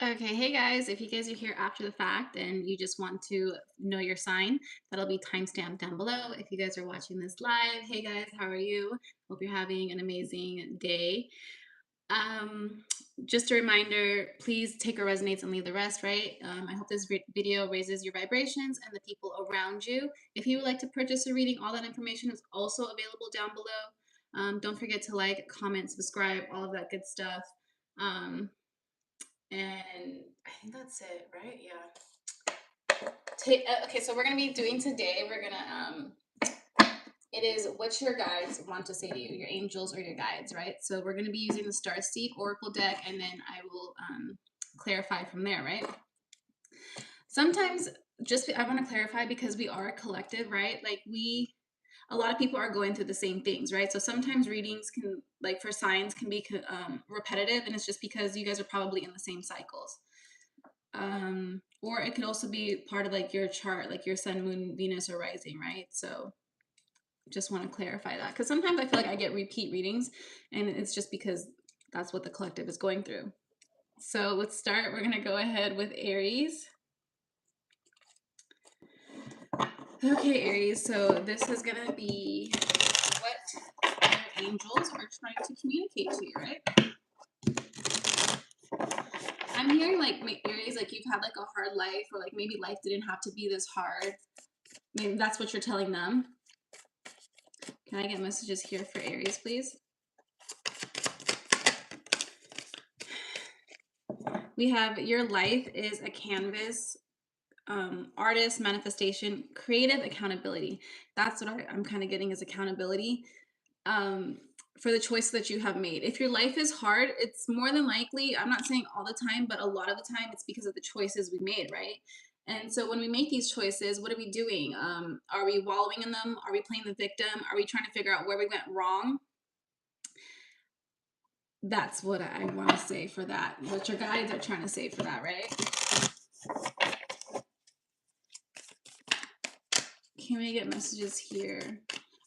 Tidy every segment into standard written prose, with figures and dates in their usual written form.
Okay, hey guys, if you guys are here after the fact and you just want to know your sign, that'll be timestamped down below. If you guys are watching this live, hey guys, how are you? Hope you're having an amazing day. Um, just a reminder, please take what resonates and leave the rest, right? I hope this video raises your vibrations and the people around you. If you would like to purchase a reading, all that information is also available down below. Don't forget to like, comment, subscribe, all of that good stuff. Um, and I think that's it, right? Yeah. Okay, so we're gonna be doing today. We're gonna it is what your guides want to say to you, your angels or your guides, right? So we're gonna be using the Star Seed Oracle deck, and then I will clarify from there, right? Sometimes I want to clarify because we are a collective, right? Like a lot of people are going through the same things, right? So sometimes readings can, like for signs, can be repetitive, and it's just because you guys are probably in the same cycles. Or it could also be part of like your chart, like your sun, moon, Venus, or rising, right? So just want to clarify that because sometimes I feel like I get repeat readings, and it's just because that's what the collective is going through. So let's start. We're gonna go ahead with Aries. Okay, Aries, so this is gonna be what your angels are trying to communicate to you, right? I'm hearing like Aries, like you've had like a hard life, or like maybe life didn't have to be this hard. Maybe that's what you're telling them. Can I get messages here for Aries, please? We have your life is a canvas, artist, manifestation, creative, accountability. That's what I'm kind of getting is accountability for the choice that you have made. If your life is hard, it's more than likely, I'm not saying all the time, but a lot of the time it's because of the choices we made, right? And so when we make these choices, what are we doing? Are we wallowing in them? Are we playing the victim? Are we trying to figure out where we went wrong? That's what I want to say for that. What your guides are trying to say for that, right? Can we get messages here?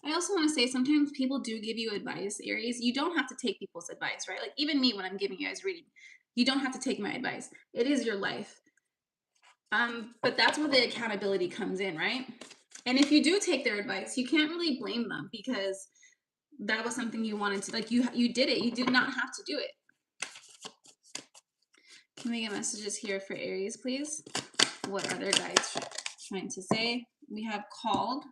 I also want to say sometimes people do give you advice, Aries. You don't have to take people's advice, right? Like even me when I'm giving you guys reading, you don't have to take my advice. It is your life. But that's where the accountability comes in, right? And if you do take their advice, you can't really blame them because that was something you wanted to, like you did it. You did not have to do it. Can we get messages here for Aries, please? What are their guides trying to say? We have called.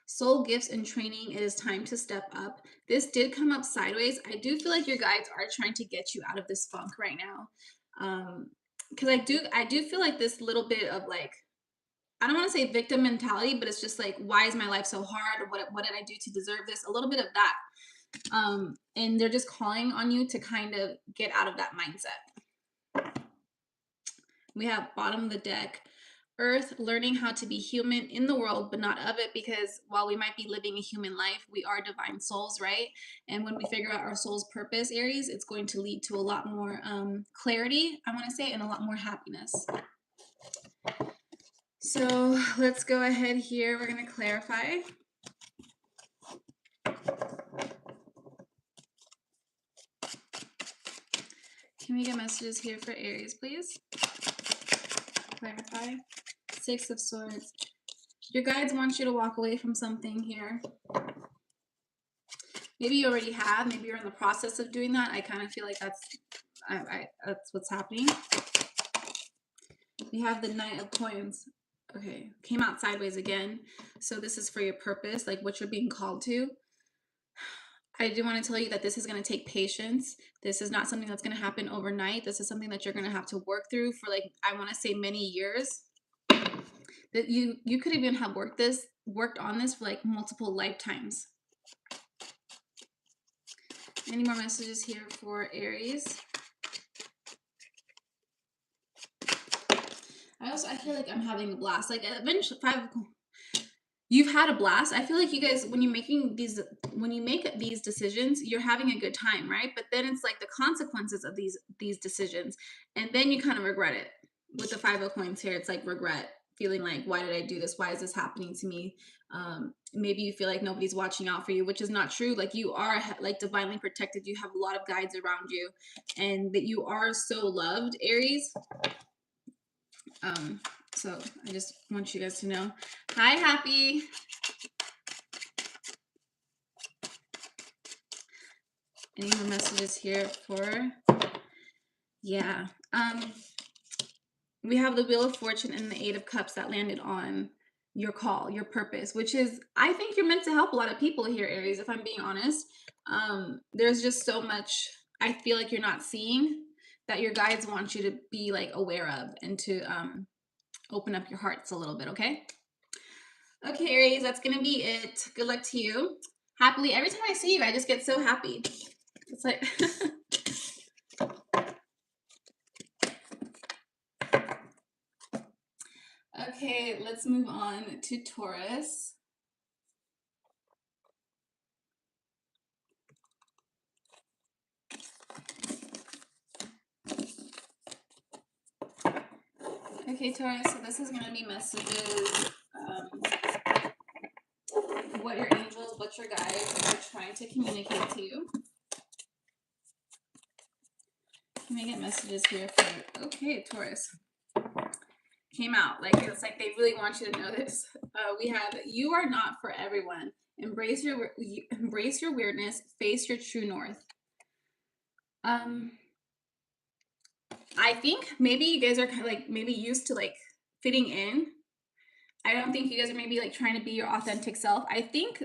Soul gifts and training. It is time to step up. This did come up sideways. I do feel like your guides are trying to get you out of this funk right now. Because I do feel like this little bit of like, I don't want to say victim mentality, but it's just like, why is my life so hard? What did I do to deserve this? A little bit of that. And they're just calling on you to kind of get out of that mindset. We have bottom of the deck, Earth, learning how to be human in the world, but not of it, because while we might be living a human life, we are divine souls, right? And when we figure out our soul's purpose, Aries, it's going to lead to a lot more clarity, I want to say, and a lot more happiness. So let's go ahead here. We're going to clarify. Can we get messages here for Aries, please? Clarify. Six of Swords. Your guides want you to walk away from something here. Maybe you already have. Maybe you're in the process of doing that. I kind of feel like that's what's happening. We have the Knight of Coins. Okay, came out sideways again. So this is for your purpose, like what you're being called to. I do want to tell you that this is going to take patience. This is not something that's going to happen overnight. This is something that you're going to have to work through for, like, I want to say many years. That you could even have worked on this for like multiple lifetimes. Any more messages here for Aries? I feel like I'm having a blast. Like eventually, you've had a blast. I feel like you guys, when you make these decisions, you're having a good time, right? But then it's like the consequences of these decisions, and then you kind of regret it. With the 5 of coins here, it's like regret feeling like, why did I do this? Why is this happening to me? Maybe you feel like nobody's watching out for you, which is not true. Like, you are like divinely protected. You have a lot of guides around you, and that you are so loved, Aries. So I just want you guys to know. Hi, Happy. Any more messages here for, yeah. We have the Wheel of Fortune and the Eight of Cups that landed on your call, your purpose, which is, I think you're meant to help a lot of people here, Aries, if I'm being honest. There's just so much I feel like you're not seeing that your guides want you to be like aware of, and to open up your hearts a little bit, okay? Okay, Aries, that's gonna be it. Good luck to you. Happily, every time I see you, I just get so happy. It's like okay, let's move on to Taurus. Okay, Taurus, so this is going to be messages, what your angels, what your guides are trying to communicate to you. Can we get messages here for, okay, Taurus. Came out, like, it's like they really want you to know this. We have, you are not for everyone. Embrace your weirdness, face your true north. I think maybe you guys are kind of like maybe used to like fitting in. I don't think you guys are maybe like trying to be your authentic self. I think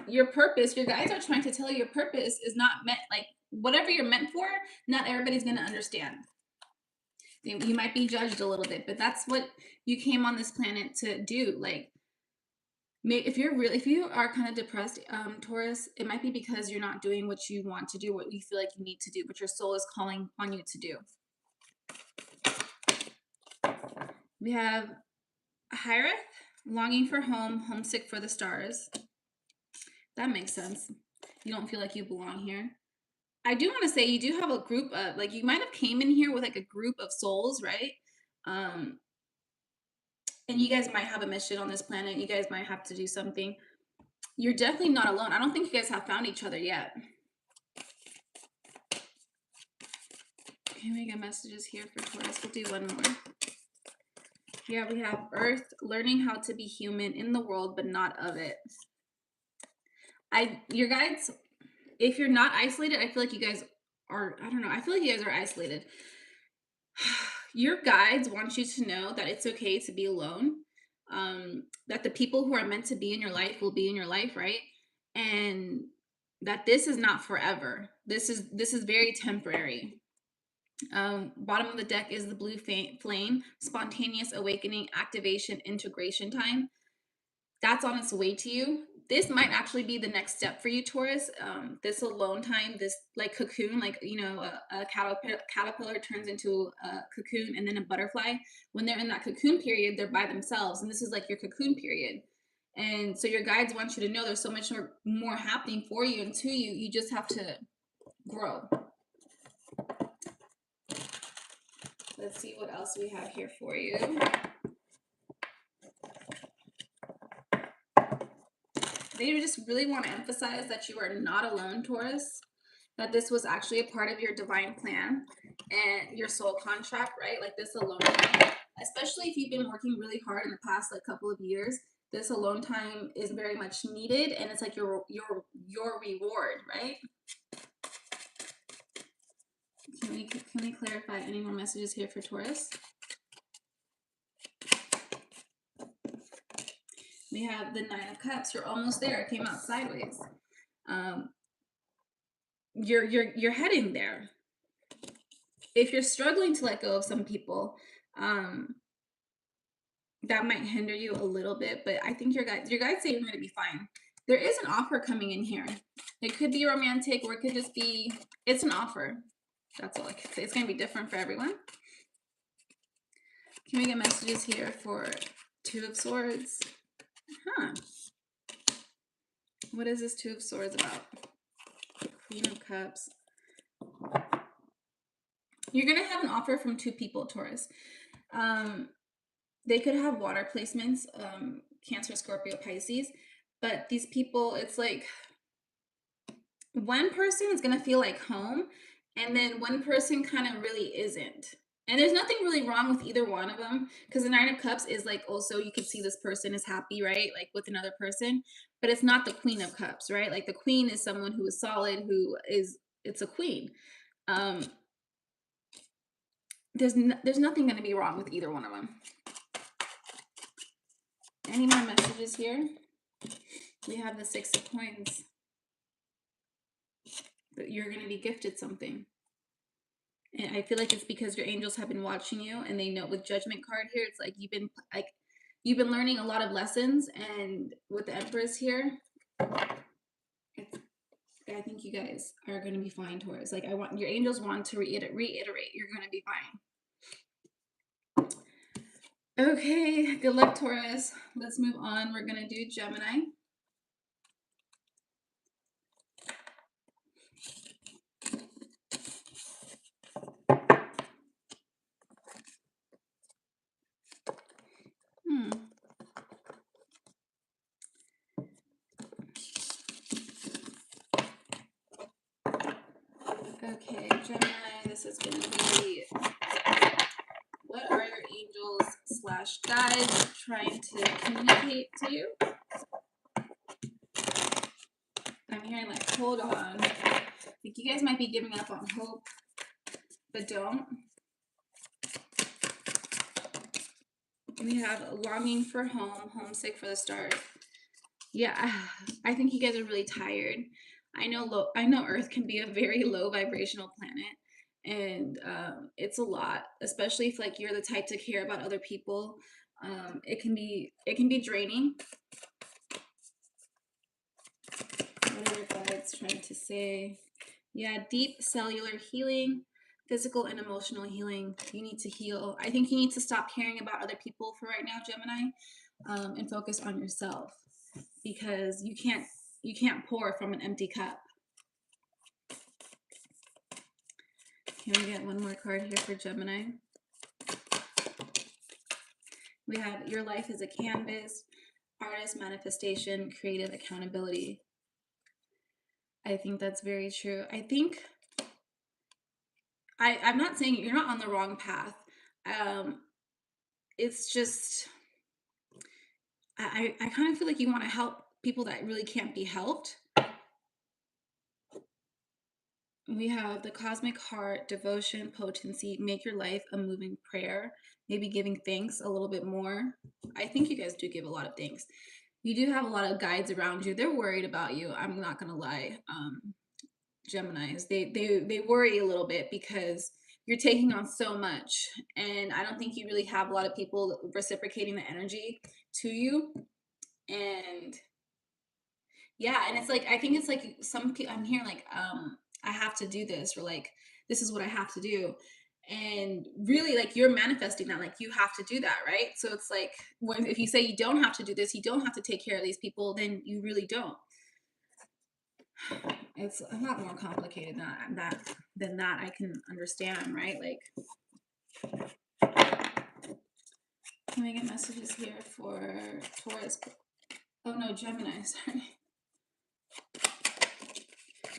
your purpose, your guides are trying to tell you your purpose is not meant, like whatever you're meant for, not everybody's going to understand. You might be judged a little bit, but that's what you came on this planet to do. Like, if you are kind of depressed, Taurus, it might be because you're not doing what you want to do, what you feel like you need to do, what your soul is calling on you to do. We have Hiraeth, longing for home, homesick for the stars. That makes sense. You don't feel like you belong here. I do want to say you do have a group of, like, you might have came in here with like a group of souls, right? And you guys might have a mission on this planet. You guys might have to do something. You're definitely not alone. I don't think you guys have found each other yet. Can we get messages here for Taurus? We'll do one more. Yeah, we have Earth, learning how to be human in the world, but not of it. Your guides, if you're not isolated, I feel like you guys are, I don't know, I feel like you guys are isolated. Your guides want you to know that it's okay to be alone, that the people who are meant to be in your life will be in your life, right? And that this is not forever. This is very temporary. Bottom of the deck is the blue flame, spontaneous awakening, activation, integration time. That's on its way to you. This might actually be the next step for you, Taurus. This alone time, this like cocoon, like, you know, a caterpillar turns into a cocoon and then a butterfly. When they're in that cocoon period, they're by themselves, and this is like your cocoon period. And so your guides want you to know there's so much more happening for you and to you. You just have to grow. Let's see what else we have here for you. They just really want to emphasize that you are not alone, Taurus, that this was actually a part of your divine plan and your soul contract, right? Like this alone time, especially if you've been working really hard in the past like couple of years, this alone time is very much needed, and it's like your reward, right? Can we clarify any more messages here for Taurus? We have the Nine of Cups. You're almost there. It came out sideways. You're heading there. If you're struggling to let go of some people, that might hinder you a little bit, but I think your guides say you're going to be fine. There is an offer coming in here. It could be romantic, or it could just be, it's an offer. That's all I can say. It's going to be different for everyone. Can we get messages here for Two of Swords? What is this Two of Swords about? Queen of Cups. You're going to have an offer from two people, Taurus. they could have water placements, Cancer, Scorpio, Pisces, but these people, it's like one person is going to feel like home, and then one person kind of really isn't. And there's nothing really wrong with either one of them, because the Nine of Cups is like, also you can see this person is happy, right? Like with another person, but it's not the Queen of Cups, right? Like the Queen is someone who is solid, who is, it's a queen. Um, there's nothing going to be wrong with either one of them. Any more messages here? We have the Six of Coins. That you're going to be gifted something. And I feel like it's because your angels have been watching you, and they know with Judgment card here, it's like you've been learning a lot of lessons, and with the Empress here, I think you guys are going to be fine, Taurus. Like your angels want to reiterate, you're going to be fine. Okay, good luck, Taurus. Let's move on. We're going to do Gemini. Okay, Gemini, this is going to be, what are your angels / guides trying to communicate to you? I'm hearing like, hold on. I think you guys might be giving up on hope, but don't. We have a longing for home, homesick for the start. Yeah, I think you guys are really tired. I know Earth can be a very low vibrational planet, and it's a lot, especially if like you're the type to care about other people. It can be draining. What are your guides trying to say? Yeah, deep cellular healing, physical and emotional healing. You need to heal. I think you need to stop caring about other people for right now, Gemini, and focus on yourself, because you can't pour from an empty cup. Can we get one more card here for Gemini? We have your life is a canvas, artist, manifestation, creative accountability. I think that's very true. I think I'm not saying you're not on the wrong path. It's just I kind of feel like you want to help people that really can't be helped. We have the cosmic heart, devotion, potency, make your life a moving prayer, maybe giving thanks a little bit more. I think you guys do give a lot of thanks. You do have a lot of guides around you. They're worried about you. I'm not going to lie. Geminis, they worry a little bit because you're taking on so much, and I don't think you really have a lot of people reciprocating the energy to you. And yeah, and it's like, I think it's like some people, I'm hearing like, I have to do this, or like, this is what I have to do. And really, like, you're manifesting that, like, you have to do that, right? So it's like, if you say you don't have to do this, you don't have to take care of these people, then you really don't. It's a lot more complicated than that. I can understand, right? Like, can I get messages here for Taurus? Oh no, Gemini, sorry.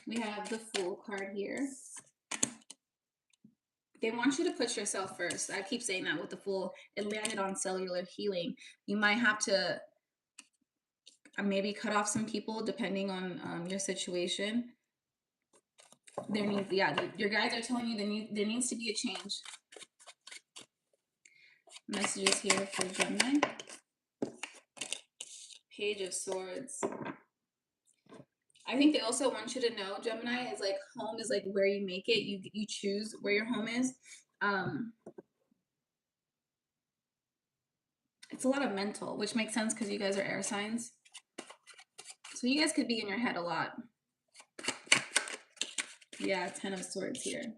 We have the Fool card here. They want you to put yourself first. I keep saying that with the Fool. It landed on cellular healing. You might have to maybe cut off some people depending on your situation. There needs, yeah, your guides are telling you there needs to be a change. Messages here for Gemini. Page of Swords. I think they also want you to know, Gemini, is like, home is like where you make it. You choose where your home is. It's a lot of mental, which makes sense because you guys are air signs. So you guys could be in your head a lot. Yeah, 10 of Swords here.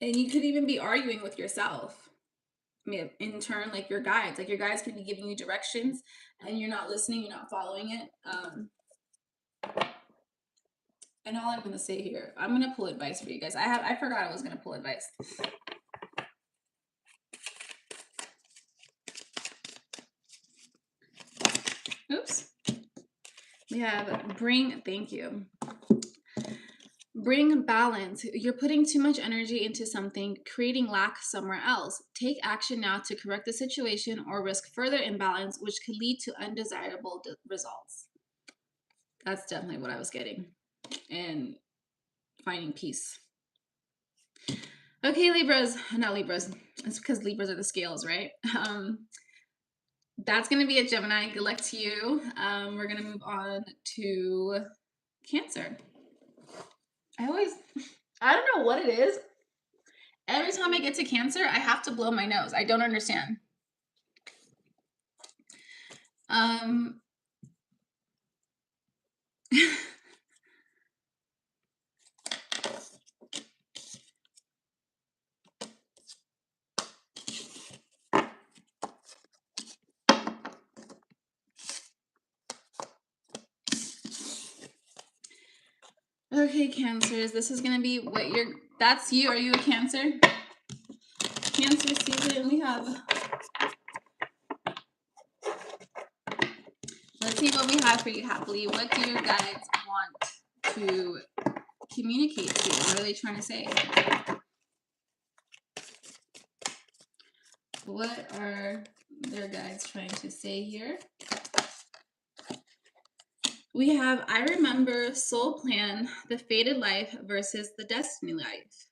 And you could even be arguing with yourself. I mean, in turn, like your guides could be giving you directions and you're not listening, you're not following it. And all I'm going to say here, I'm going to pull advice for you guys. I forgot I was going to pull advice. Oops. We have bring, thank you. Bring balance. You're putting too much energy into something, creating lack somewhere else. Take action now to correct the situation or risk further imbalance, which could lead to undesirable results. That's definitely what I was getting. And finding peace. Okay, Libras. Not Libras. It's because Libras are the scales, right? That's going to be a Gemini. Good luck to you. We're going to move on to Cancer. I don't know what it is. Every time I get to Cancer, I have to blow my nose. I don't understand. Okay, Cancers, this is going to be what that's you. Are you a Cancer? Cancer season, we have, let's see what we have for you happily. What do you guys want to communicate to you? What are they trying to say? What are their guides trying to say here? We have I remember, soul plan, the fated life versus the destiny life.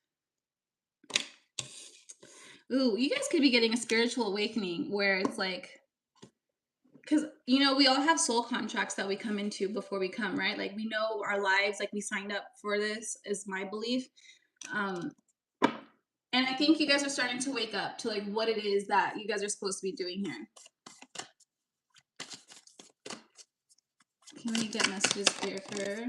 Ooh, you guys could be getting a spiritual awakening where it's like, because, you know, we all have soul contracts that we come into before we come, right? Like, we know our lives, like, we signed up for this, is my belief. And I think you guys are starting to wake up to, like, what it is that you guys are supposed to be doing here. Can we get messages here for...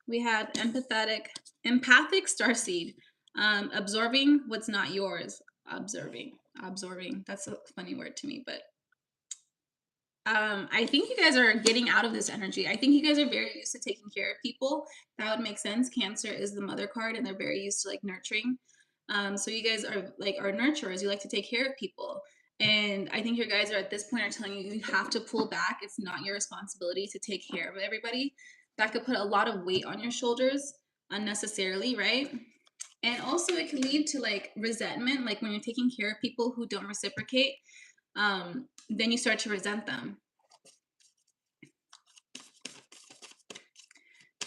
We have empathic starseed, absorbing what's not yours. Absorbing. That's a funny word to me, but I think you guys are getting out of this energy. I think you guys are very used to taking care of people. That would make sense. Cancer is the mother card, and they're very used to like nurturing. So you guys are nurturers. You like to take care of people. And I think your guys are at this point are telling you you have to pull back. It's not your responsibility to take care of everybody. That could put a lot of weight on your shoulders unnecessarily, right? And also it can lead to like resentment, like when you're taking care of people who don't reciprocate, then you start to resent them.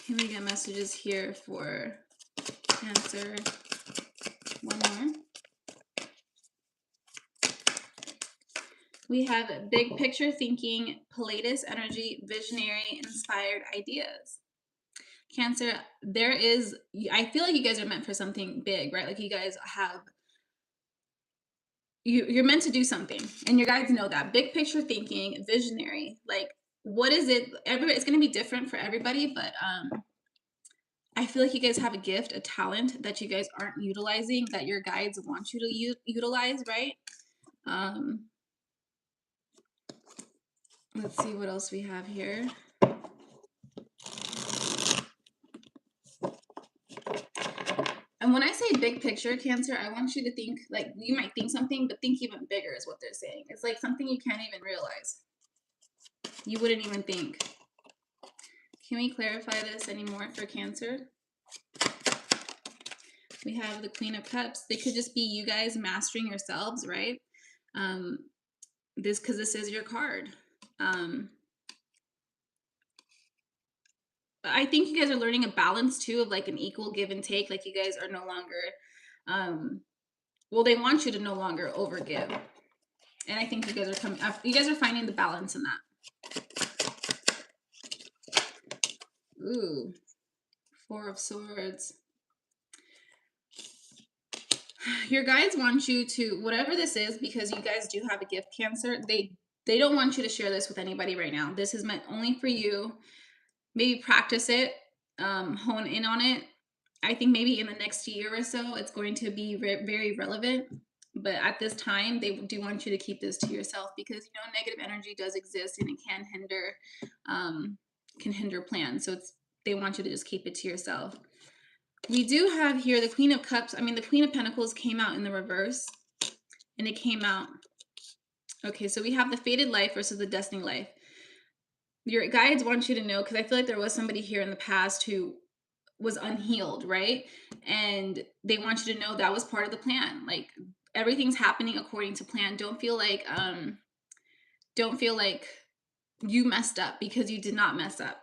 Can we get messages here for Cancer? One more. We have big picture thinking, Pilates energy, visionary, inspired ideas. Cancer, I feel like you guys are meant for something big, right? Like you guys have, you're meant to do something, and your guys know that. Big picture thinking, visionary, like what is it? It's going to be different for everybody, but I feel like you guys have a gift, a talent that you guys aren't utilizing, that your guides want you to utilize, right? Let's see what else we have here. And when I say big picture, Cancer, I want you to think, like, you might think something, but think even bigger is what they're saying. It's like something you can't even realize. You wouldn't even think. Can we clarify this anymore for Cancer? We have the Queen of Cups. They could just be you guys mastering yourselves, right? Because this is your card. I think you guys are learning a balance too of like an equal give and take. Like you guys are no longer, well, they want you to no longer overgive. And I think you guys are coming up. You guys are finding the balance in that. Ooh, Four of Swords. Your guides want you to, whatever this is, because you guys do have a gift, Cancer, they don't want you to share this with anybody right now. This is meant only for you. Maybe practice it, hone in on it. I think maybe in the next year or so, it's going to be very relevant. But at this time, they do want you to keep this to yourself because, you know, negative energy does exist and it can hinder plans. So they want you to just keep it to yourself. We do have here the Queen of Cups. I mean, the Queen of Pentacles came out in the reverse, and it came out. Okay, so we have the fated life versus the destiny life. your guides want you to know, because I feel like there was somebody here in the past who was unhealed, right? And they want you to know that was part of the plan. Like everything's happening according to plan. Don't feel like you messed up, because you did not mess up.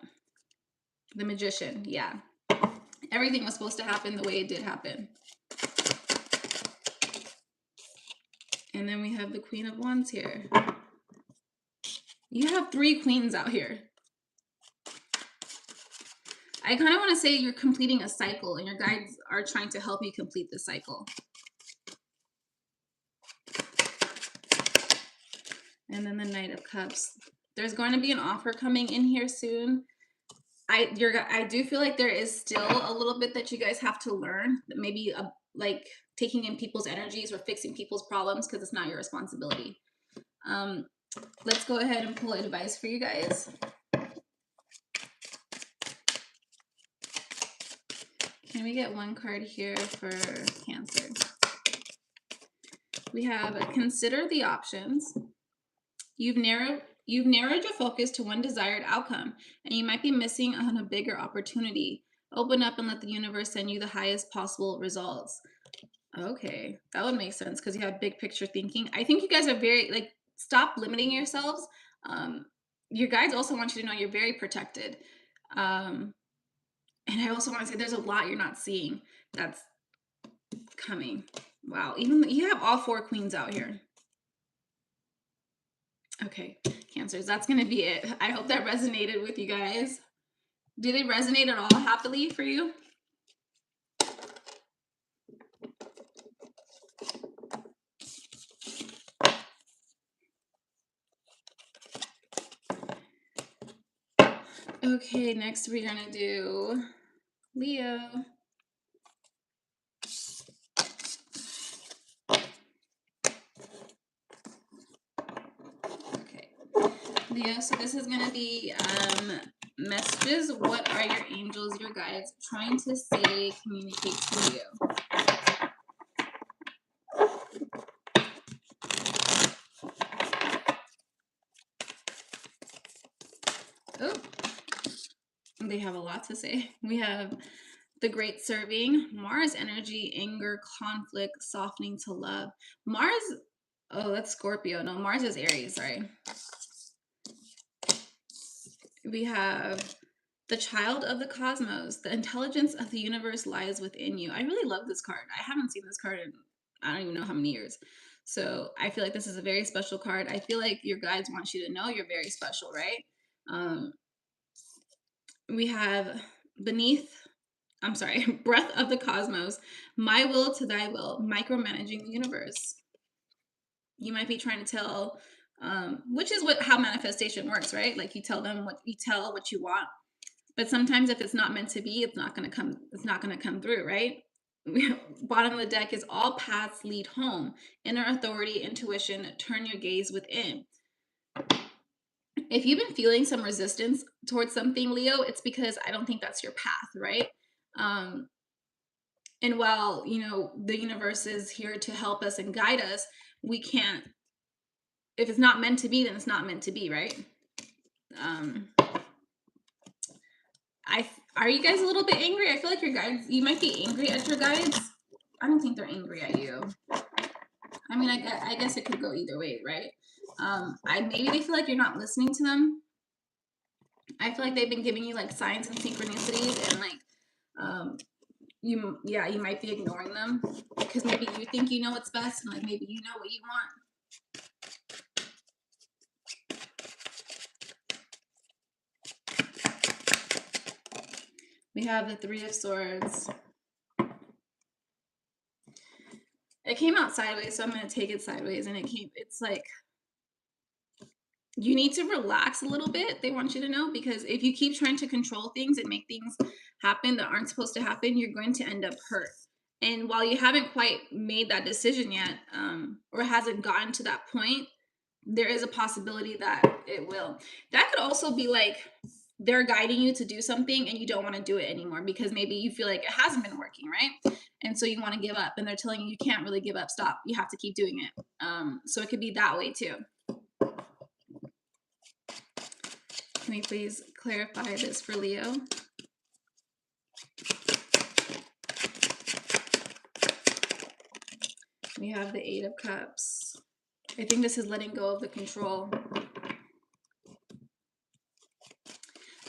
The Magician, yeah. Everything was supposed to happen the way it did happen. And then we have the Queen of Wands here. You have 3 queens out here. I kind of want to say you're completing a cycle, and your guides are trying to help you complete the cycle. And then the Knight of Cups. There's going to be an offer coming in here soon. I do feel like there is still a little bit that you guys have to learn. Maybe like taking in people's energies or fixing people's problems, because it's not your responsibility. Let's go ahead and pull advice for you guys. Can we get one card here for Cancer? We have consider the options. You've narrowed your focus to one desired outcome, and you might be missing on a bigger opportunity. Open up and let the universe send you the highest possible results. Okay, that would make sense, because you have big picture thinking. I think you guys are very, like, stop limiting yourselves. Your guides also want you to know you're very protected. And I also want to say there's a lot you're not seeing that's coming. Wow, even you have all 4 queens out here. Okay, Cancers, that's going to be it. I hope that resonated with you guys. Did it resonate at all happily for you? Okay, next we're going to do Leo. Okay, Leo, so this is going to be messages. What are your angels, your guides trying to say, communicate to you? Oh, they have a lot to say. We have the great serving, Mars energy, anger, conflict, softening to love. Mars, oh, that's Scorpio. No, Mars is Aries, sorry. We have the child of the cosmos. The intelligence of the universe lies within you. I really love this card. I haven't seen this card in I don't even know how many years. So I feel like this is a very special card. I feel like your guides want you to know you're very special, right? We have breath of the cosmos, my will to thy will, micromanaging the universe. You might be trying to tell, which is how manifestation works, right? Like you tell what you want, but sometimes if it's not meant to be, it's not going to come through, right? Bottom of the deck is all paths lead home. Inner authority, intuition, turn your gaze within. If you've been feeling some resistance towards something, Leo, it's because I don't think that's your path, right? And while, the universe is here to help us and guide us, we can't, if it's not meant to be, then it's not meant to be, right? Are you guys a little bit angry? I feel like your guides, you might be angry at your guides. I don't think they're angry at you. I mean, I guess it could go either way, right? Maybe they feel like you're not listening to them. I feel like they've been giving you like signs and synchronicities, and like, you might be ignoring them because maybe you think you know what's best, and like maybe you know what you want. We have the Three of Swords. It came out sideways, so I'm going to take it sideways, and it's like, you need to relax a little bit. They want you to know, because if you keep trying to control things and make things happen that aren't supposed to happen, you're going to end up hurt. And while you haven't quite made that decision yet, or hasn't gotten to that point, there is a possibility that it will. That could also be like they're guiding you to do something and you don't want to do it anymore because maybe you feel like it hasn't been working, right? And so you want to give up, and they're telling you can't really give up. Stop. You have to keep doing it. So it could be that way too. Can we please clarify this for Leo? We have the Eight of Cups. I think this is letting go of the control.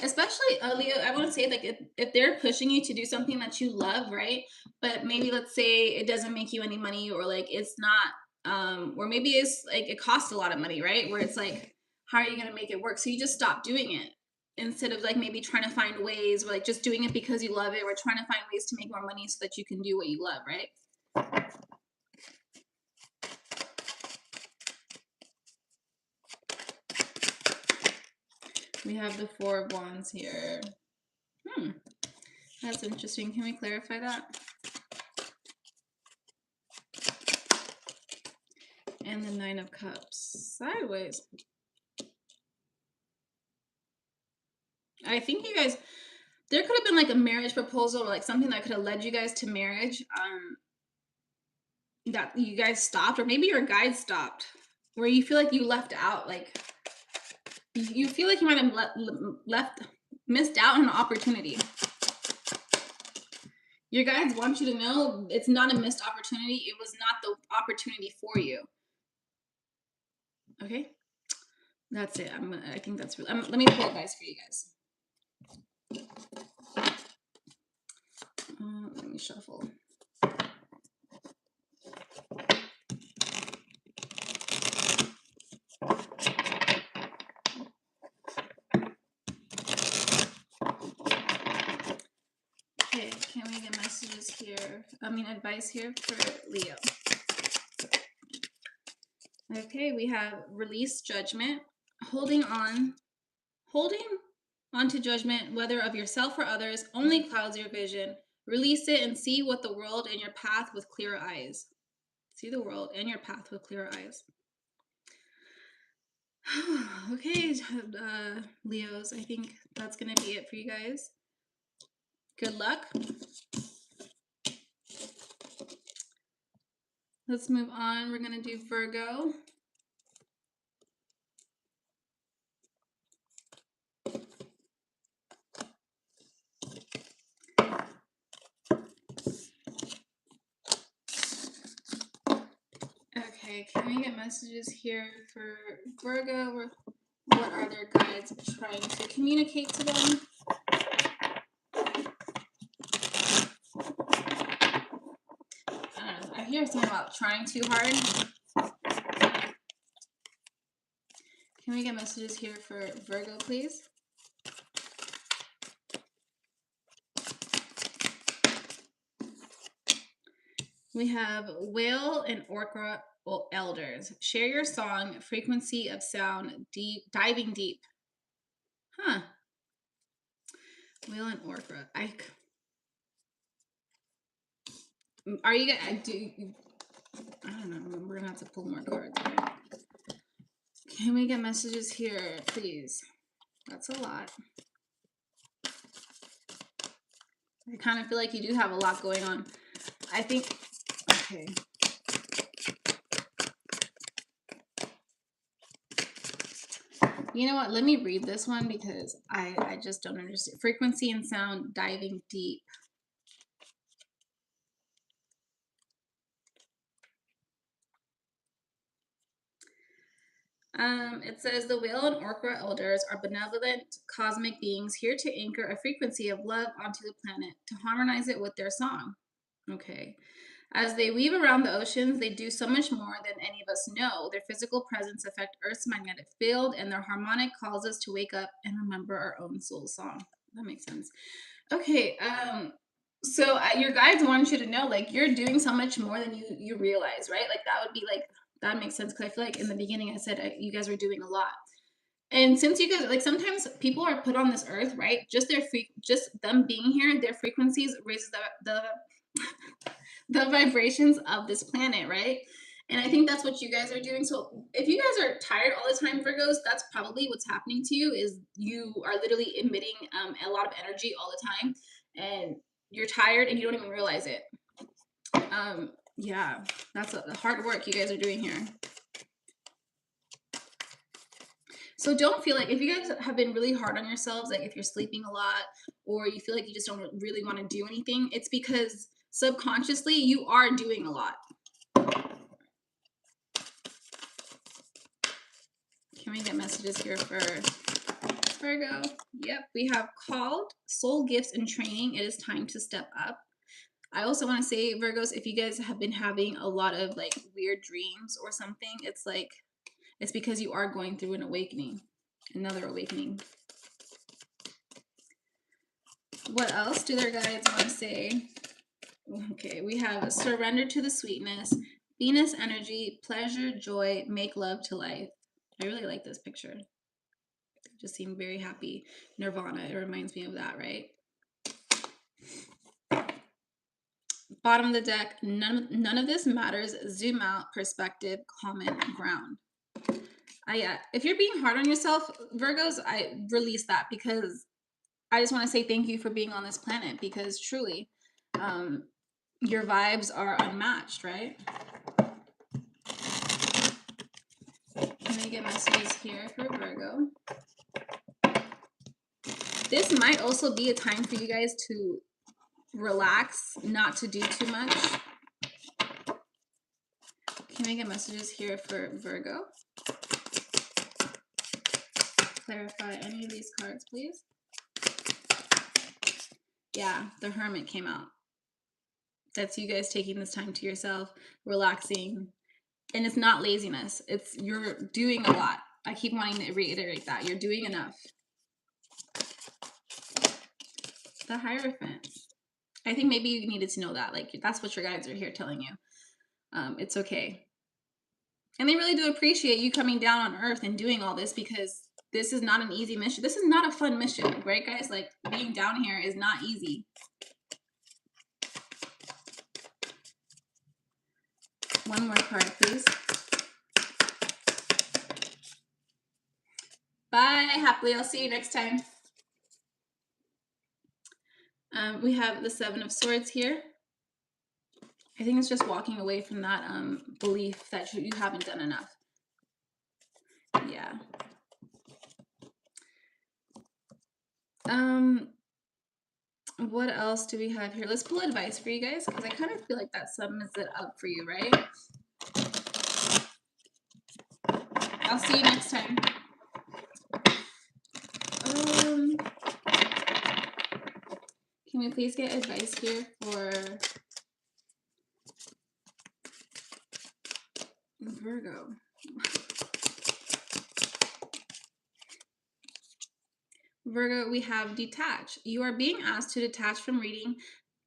Especially, Leo, I want to say, like, if they're pushing you to do something that you love, right? But maybe, let's say, it doesn't make you any money, or like it's not, or maybe it's like it costs a lot of money, right? Where it's like, how are you going to make it work? So you just stop doing it instead of like maybe trying to find ways, or like just doing it because you love it, or trying to find ways to make more money so that you can do what you love, right? We have the Four of Wands here. That's interesting. Can we clarify that? And the Nine of Cups sideways. I think you guys, there could have been like a marriage proposal, or like something that could have led you guys to marriage, that you guys stopped, or maybe your guide stopped, where you feel like you left out, like you feel like you might have missed out on an opportunity. Your guides want you to know it's not a missed opportunity. It was not the opportunity for you. Okay, that's it. I think that's really. Let me pull advice for you guys. Let me shuffle. Okay, can we get messages here? Advice here for Leo. Okay, we have release judgment, holding on to judgment, whether of yourself or others, only clouds your vision. Release it and see what the world and your path with clearer eyes. See the world and your path with clearer eyes. Okay, Leos, I think that's going to be it for you guys. Good luck. Let's move on. We're going to do Virgo. Okay, can we get messages here for Virgo? What are their guides trying to communicate to them? I hear something about trying too hard. Can we get messages here for Virgo, please? We have Whale and Orca Elders. Share your song, frequency of sound, diving deep. Huh. Whale and Orca. Are you guys, I don't know. We're gonna have to pull more cards. Right? Can we get messages here, please? That's a lot. I kind of feel like you do have a lot going on. I think, okay. You know what? Let me read this one because I just don't understand. Frequency and sound, diving deep. It says the Whale and Orca Elders are benevolent cosmic beings here to anchor a frequency of love onto the planet, to harmonize it with their song. Okay. As they weave around the oceans, they do so much more than any of us know. Their physical presence affects Earth's magnetic field, and their harmonic calls us to wake up and remember our own soul song. That makes sense. Okay, so your guides want you to know, like, you're doing so much more than you realize, right? Like, that would be like, that makes sense, because I feel like in the beginning I said you guys were doing a lot. And since you guys, like, sometimes people are put on this earth, right? Just them being here, their frequencies raises the vibrations of this planet, right? And I think that's what you guys are doing. So if you guys are tired all the time, Virgos, that's probably what's happening to you, is you are literally emitting a lot of energy all the time, and you're tired and you don't even realize it. Yeah, that's the hard work you guys are doing here. So don't feel like, if you guys have been really hard on yourselves, like if you're sleeping a lot or you feel like you just don't really want to do anything, it's because subconsciously you are doing a lot. Can we get messages here for Virgo? Yep, we have called, soul gifts and training. It is time to step up. I also want to say, Virgos, if you guys have been having a lot of like weird dreams or something, it's like, it's because you are going through an awakening, another awakening. What else do their guides want to say? Okay, we have surrender to the sweetness, Venus energy, pleasure, joy, make love to life. I really like this picture. Just seem very happy. Nirvana, it reminds me of that, right? Bottom of the deck, none of this matters. Zoom out, perspective, common ground. Yeah, if you're being hard on yourself, Virgos, I release that, because I just want to say thank you for being on this planet, because truly, your vibes are unmatched, right? Can we get messages here for Virgo? This might also be a time for you guys to relax, not to do too much. Can we get messages here for Virgo? Clarify any of these cards, please. Yeah, the Hermit came out. That's you guys taking this time to yourself, relaxing. And it's not laziness. It's, you're doing a lot. I keep wanting to reiterate that. You're doing enough. The Hierophant. I think maybe you needed to know that. Like, that's what your guides are here telling you. It's okay. And they really do appreciate you coming down on Earth and doing all this, because this is not an easy mission. This is not a fun mission, right, guys? Like, being down here is not easy. One more card, please. Bye, happily. I'll see you next time. We have the Seven of Swords here. I think it's just walking away from that belief that you haven't done enough. Yeah. What else do we have here? Let's pull advice for you guys, because I kind of feel like that sums it up for you, right? I'll see you next time. Can we please get advice here for Virgo? Virgo, we have detach. You are being asked to detach from reading.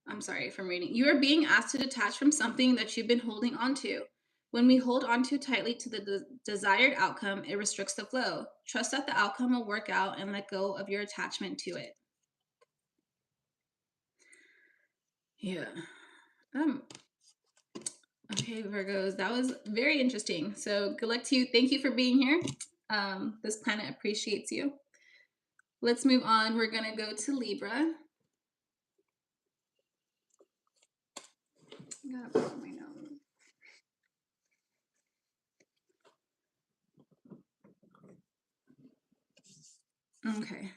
You are being asked to detach from something that you've been holding on to. When we hold on too tightly to the desired outcome, it restricts the flow. Trust that the outcome will work out and let go of your attachment to it. Yeah. Okay, Virgos, that was very interesting. So good luck to you. Thank you for being here. This planet appreciates you. Let's move on. We're going to go to Libra. I gotta put my nose. Okay.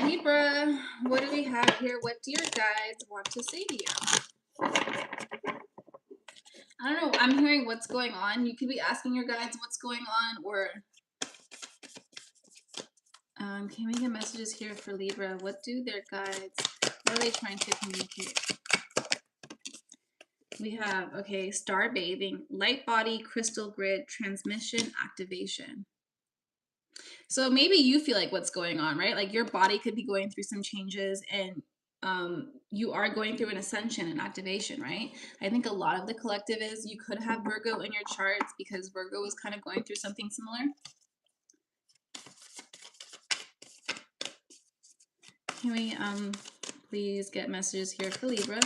Libra, what do we have here? What do your guides want to say to you? I don't know. I'm hearing what's going on. You could be asking your guides what's going on, or can we get messages here for Libra? What do their guides, what are they trying to communicate? We have, okay, star bathing, light body, crystal grid, transmission, activation. So maybe you feel like what's going on, right? Like your body could be going through some changes, and you are going through an ascension and activation, right? I think a lot of the collective is you could have Virgo in your charts, because Virgo is kind of going through something similar. Can we please get messages here for Libra?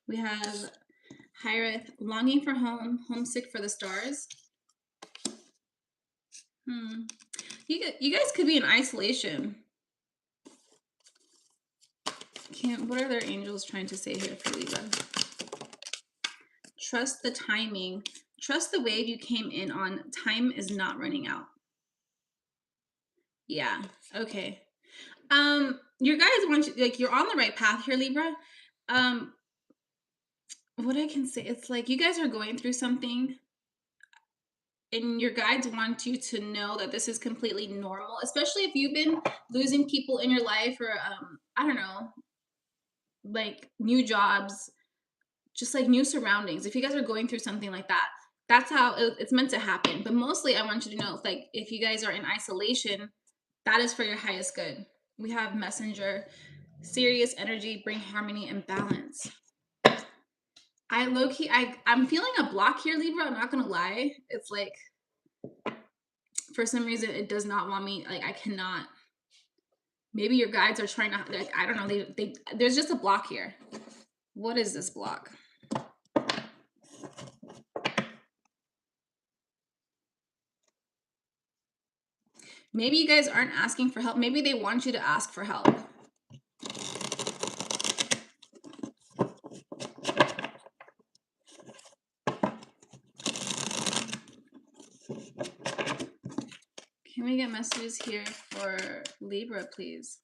We have Hiraeth, longing for home, homesick for the stars. You guys could be in isolation. What are their angels trying to say here for Libra? Trust the timing. Trust the wave you came in on. Time is not running out. Yeah. Okay. Your guys want you, like, you're on the right path here, Libra. What I can say, it's like you guys are going through something, and your guides want you to know that this is completely normal, especially if you've been losing people in your life, or I don't know, like new jobs, just like new surroundings. If you guys are going through something like that, that's how it's meant to happen. But mostly I want you to know, like, if you guys are in isolation, that is for your highest good. We have Messenger, serious energy, bring harmony and balance. I'm feeling a block here, Libra. I'm not gonna lie. It's like, for some reason, it does not want me, like, I cannot. Maybe your guides are trying to, like, I don't know. There's just a block here. What is this block? Maybe you guys aren't asking for help. Maybe they want you to ask for help. Can we get messages here for Libra, please?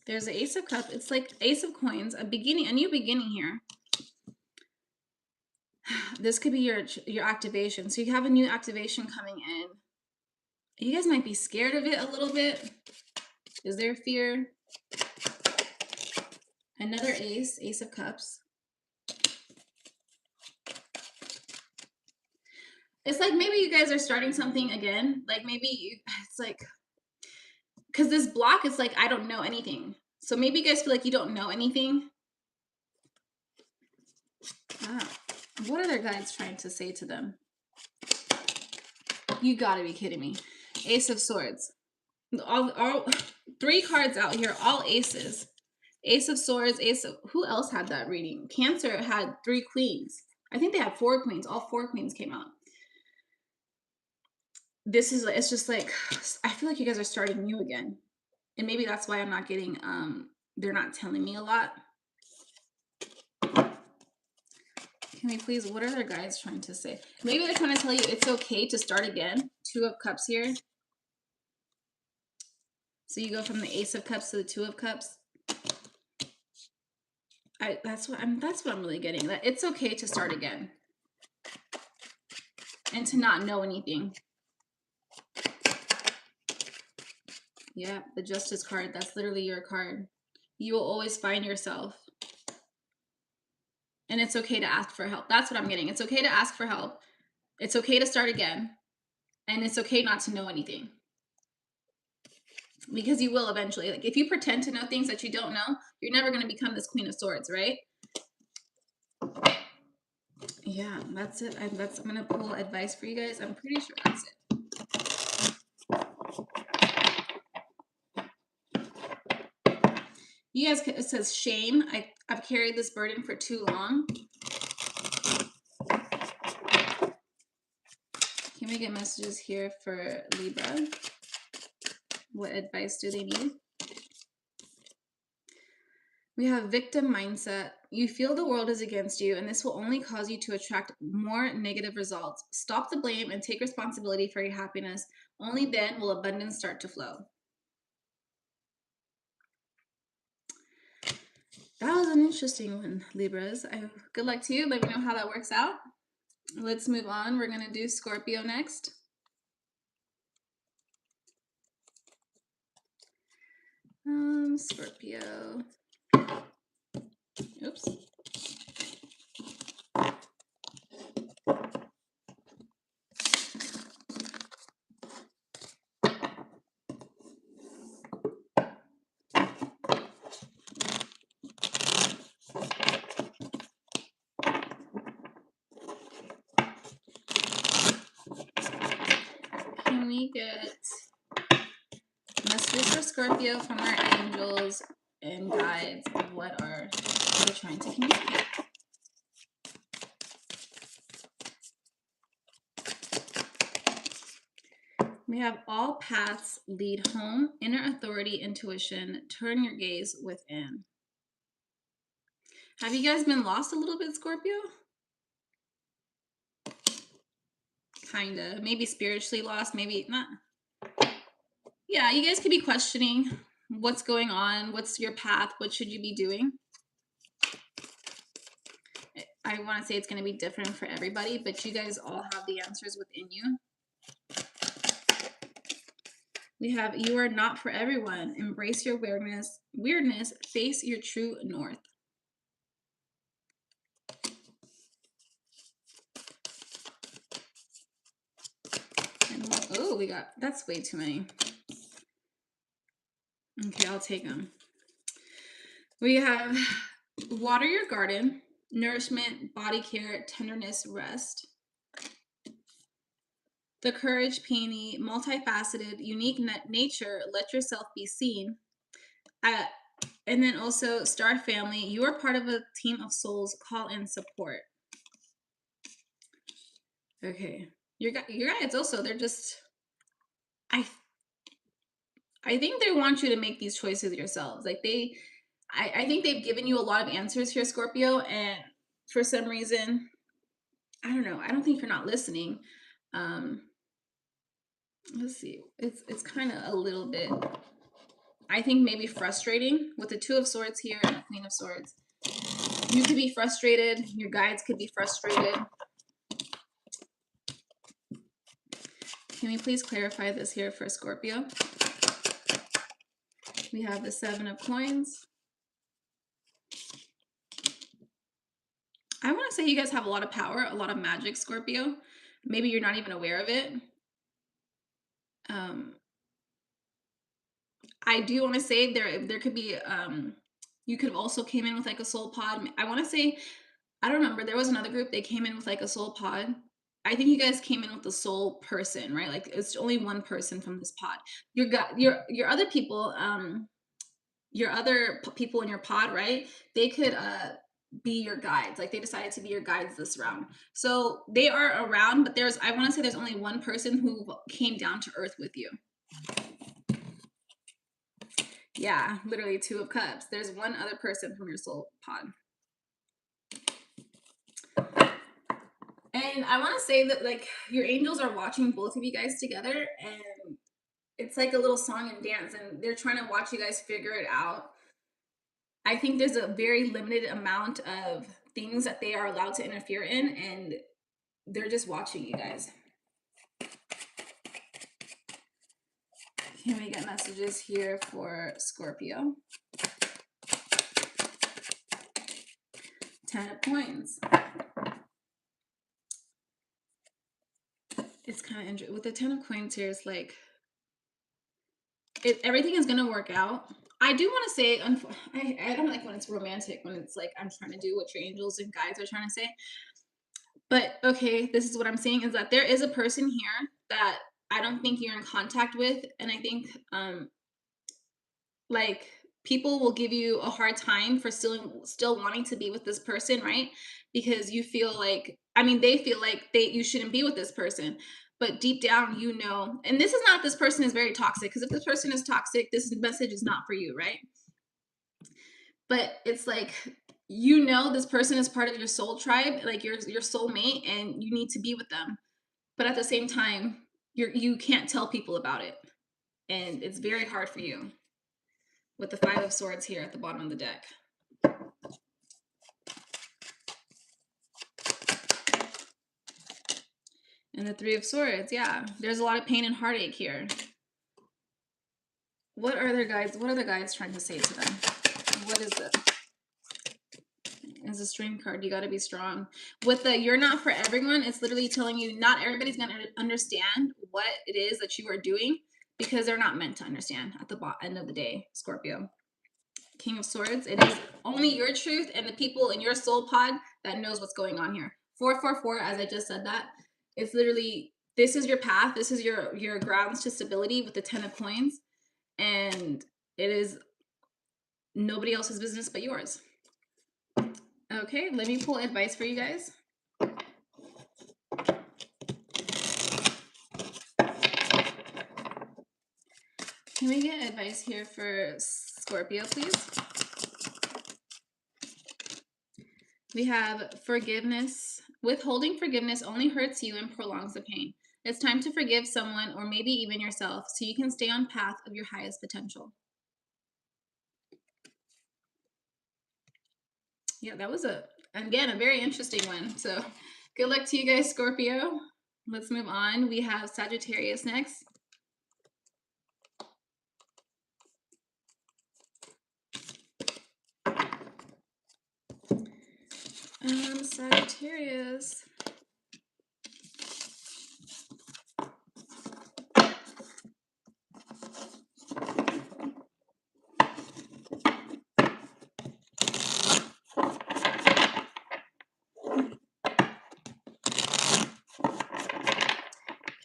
There's the Ace of Cups. It's like Ace of Coins, a new beginning here. This could be your activation. So you have a new activation coming in. You guys might be scared of it a little bit. Is there fear? Another Ace of Cups. It's like maybe you guys are starting something again. Like maybe it's like, because this block is like, I don't know anything. So maybe you guys feel like you don't know anything. What are their guides trying to say to them? You gotta be kidding me. Ace of Swords. All 3 cards out here, all aces. Ace of Swords, who else had that reading? Cancer had 3 queens. I think they had 4 queens. All 4 queens came out. It's just like, I feel like you guys are starting new again. And maybe that's why I'm not getting, they're not telling me a lot. Can we please, what are their guides trying to say? Maybe they're trying to tell you it's okay to start again. 2 of Cups here. So you go from the Ace of Cups to the 2 of Cups. That's what I'm really getting. That it's okay to start again. And to not know anything. Yeah, the Justice card. That's literally your card. You will always find yourself. And it's okay to ask for help. That's what I'm getting. It's okay to ask for help. It's okay to start again. And it's okay not to know anything. Because you will eventually. Like, if you pretend to know things that you don't know, you're never going to become this Queen of Swords, right? Yeah, that's it. I'm going to pull advice for you guys. I'm pretty sure that's it. You guys, it says shame. I've carried this burden for too long. Can we get messages here for Libra? What advice do they need? We have victim mindset. You feel the world is against you, and this will only cause you to attract more negative results. Stop the blame and take responsibility for your happiness. Only then will abundance start to flow. That was an interesting one, Libras. Good luck to you. Let me know how that works out. Let's move on. We're going to do Scorpio next. Scorpio. Oops. Can we get messages for Scorpio from our angels and guides, what are they trying to communicate? We have all paths lead home, inner authority, intuition, turn your gaze within. Have you guys been lost a little bit, Scorpio? Kinda. Maybe spiritually lost, maybe not. Yeah, you guys could be questioning what's going on, what's your path, what should you be doing? I want to say it's going to be different for everybody, but you guys all have the answers within you. We have, you are not for everyone. Embrace your weirdness, face your true north. Oh, we got, that's way too many. Okay, I'll take them. We have water your garden, nourishment, body care, tenderness, rest. The courage, peony, multifaceted, unique nature, let yourself be seen. And then also star family, you are part of a team of souls, call in support. Okay, your guys also, they're just, I think they want you to make these choices yourselves. Like I think they've given you a lot of answers here, Scorpio, and for some reason, I don't know, I don't think you're not listening. Let's see, it's kind of a little bit, I think maybe frustrating with the Two of Swords here and the Queen of Swords. You could be frustrated, your guides could be frustrated. Can we please clarify this here for Scorpio? We have the Seven of Coins. I want to say you guys have a lot of power, a lot of magic, Scorpio. Maybe you're not even aware of it. I do want to say there could be, you could have also came in with like a soul pod. I want to say, I don't remember. There was another group. They came in with like a soul pod. I think you guys came in with the soul person, right? Like it's only one person from this pod. Your other people, your other people in your pod, right? They could be your guides. Like they decided to be your guides this round. So they are around, but I want to say there's only one person who came down to earth with you. Yeah, literally Two of Cups. There's one other person from your soul pod. And I want to say that like your angels are watching both of you guys together, and it's like a little song and dance, and they're trying to watch you guys figure it out. I think there's a very limited amount of things that they are allowed to interfere in, and they're just watching you guys. Can we get messages here for Scorpio? 10 of Coins. It's kind of interesting. With the 10 of Coins here, it's like, everything is going to work out. I do want to say, I don't like when it's romantic, when it's like, I'm trying to do what your angels and guides are trying to say. But okay, this is what I'm saying, is that there is a person here that I don't think you're in contact with. And I think, like, people will give you a hard time for still wanting to be with this person, right? Because you feel like, I mean, they feel like you shouldn't be with this person. But deep down, you know, and this is not, this person is very toxic, because if this person is toxic, this message is not for you, right? But it's like, you know, this person is part of your soul tribe, like your soulmate, and you need to be with them. But at the same time, you can't tell people about it. And it's very hard for you with the Five of Swords here at the bottom of the deck. And the Three of Swords, yeah. There's a lot of pain and heartache here. What are their guides? What are the guides trying to say to them? What is it? As a Strength card, you got to be strong. With the you're not for everyone, it's literally telling you not everybody's going to understand what it is that you are doing, because they're not meant to understand at the end of the day, Scorpio. King of Swords, it is only your truth and the people in your soul pod that knows what's going on here. 444, as I just said that, it's literally, this is your path. This is your grounds to stability with the 10 of Coins. And it is nobody else's business but yours. Okay, let me pull advice for you guys. Can we get advice here for Scorpio, please? We have forgiveness. Withholding forgiveness only hurts you and prolongs the pain. It's time to forgive someone or maybe even yourself so you can stay on path of your highest potential. Yeah, that was again, a very interesting one. So good luck to you guys, Scorpio. Let's move on. We have Sagittarius next. Sagittarius.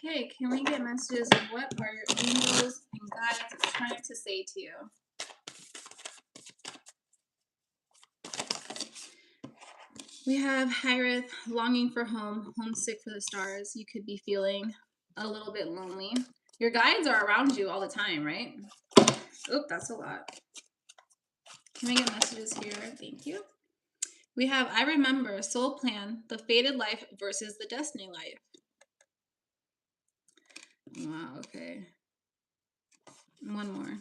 Okay, can we get messages of what are your angels and guides trying to say to you? We have Hyrith, longing for home, homesick for the stars. You could be feeling a little bit lonely. Your guides are around you all the time, right? Oop, that's a lot. Can we get messages here? Thank you. We have I remember, soul plan, the fated life versus the destiny life. Wow, okay. One more.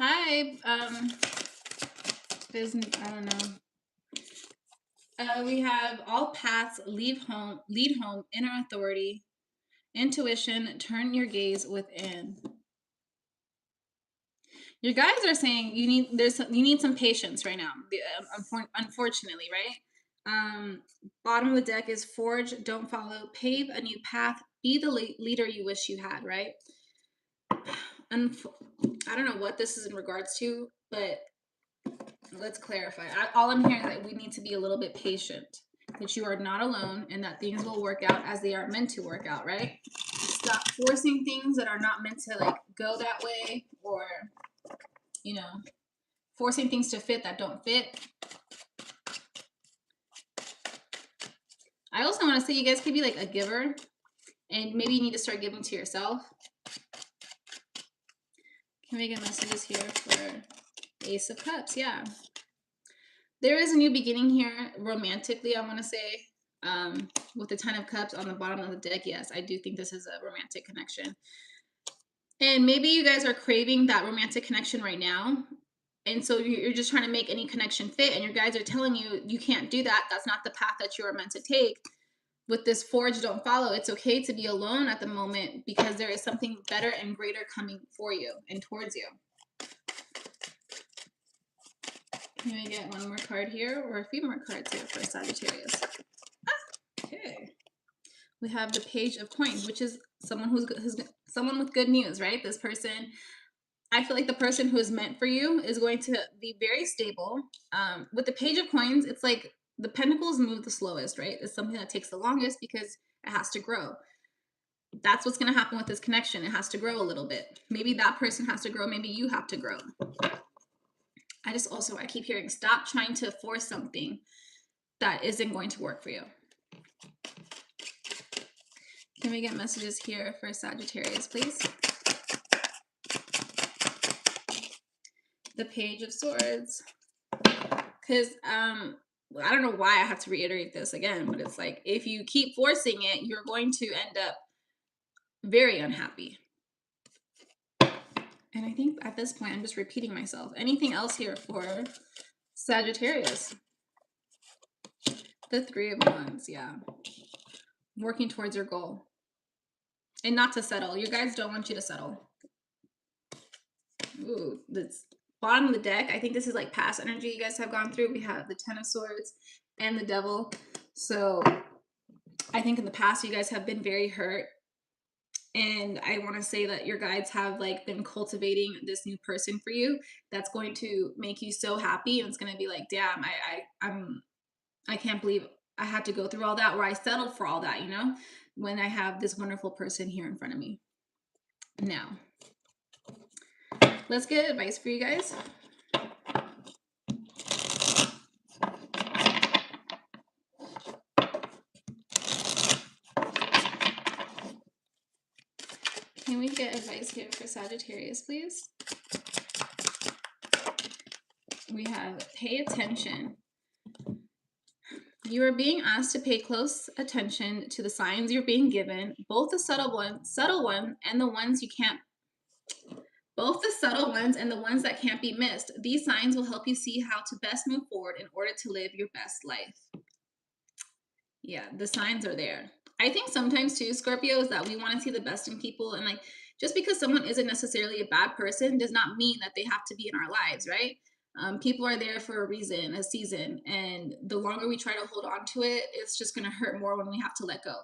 Hi, business, I don't know. We have all paths lead home, inner authority, intuition, turn your gaze within. Your guys are saying you need some patience right now. Unfortunately, right? Bottom of the deck is forge, don't follow, pave a new path, be the leader you wish you had, right? I don't know what this is in regards to, but let's clarify. All I'm hearing is that we need to be a little bit patient, that you are not alone, and that things will work out as they are meant to work out, right? Stop forcing things that are not meant to like go that way, or you know, forcing things to fit that don't fit. I also want to say you guys could be like a giver, and maybe you need to start giving to yourself. Can we get messages here for Ace of Cups? Yeah. There is a new beginning here romantically, I want to say. With the Ten of Cups on the bottom of the deck, yes, I do think this is a romantic connection. And maybe you guys are craving that romantic connection right now. And so you're just trying to make any connection fit. And your guys are telling you, you can't do that. That's not the path that you are meant to take. With this forge, don't follow. It's okay to be alone at the moment because there is something better and greater coming for you and towards you. Can we get one more card here or a few more cards here for Sagittarius? Okay. We have the Page of Coins, which is someone someone with good news, right? This person, I feel like the person who is meant for you is going to be very stable. With the Page of Coins, it's like the pentacles move the slowest, right? It's something that takes the longest because it has to grow. That's what's going to happen with this connection. It has to grow a little bit. Maybe that person has to grow. Maybe you have to grow. I keep hearing, stop trying to force something that isn't going to work for you. Can we get messages here for Sagittarius, please? The Page of Swords. Because I don't know why I have to reiterate this again, but it's like if you keep forcing it, you're going to end up very unhappy. And I think at this point, I'm just repeating myself. Anything else here for Sagittarius? The Three of Wands, yeah. Working towards your goal. And not to settle. You guys don't want you to settle. Ooh, this bottom of the deck, I think this is like past energy you guys have gone through. We have the Ten of Swords and the Devil. So I think in the past you guys have been very hurt. And I want to say that your guides have like been cultivating this new person for you that's going to make you so happy, and it's going to be like, damn, I can't believe I had to go through all that, or I settled for all that, you know, when I have this wonderful person here in front of me. Now, let's get advice for you guys. Can we get advice here for Sagittarius, please? We have pay attention. You are being asked to pay close attention to the signs you're being given, both the subtle one, and the ones you can't, both the subtle ones and the ones that can't be missed. These signs will help you see how to best move forward in order to live your best life. Yeah, the signs are there. I think sometimes too, Scorpio, is that we want to see the best in people, and like, just because someone isn't necessarily a bad person does not mean that they have to be in our lives, right? People are there for a reason, a season, and the longer we try to hold on to it, it's just going to hurt more when we have to let go.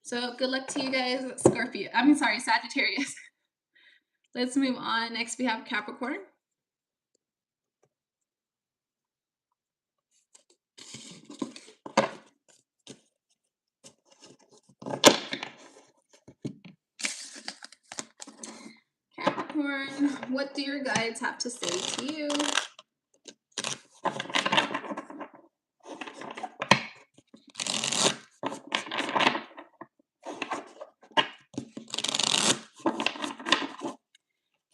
So good luck to you guys, Scorpio. I mean, sorry, Sagittarius. Let's move on. Next, we have Capricorn. Capricorn, what do your guides have to say to you?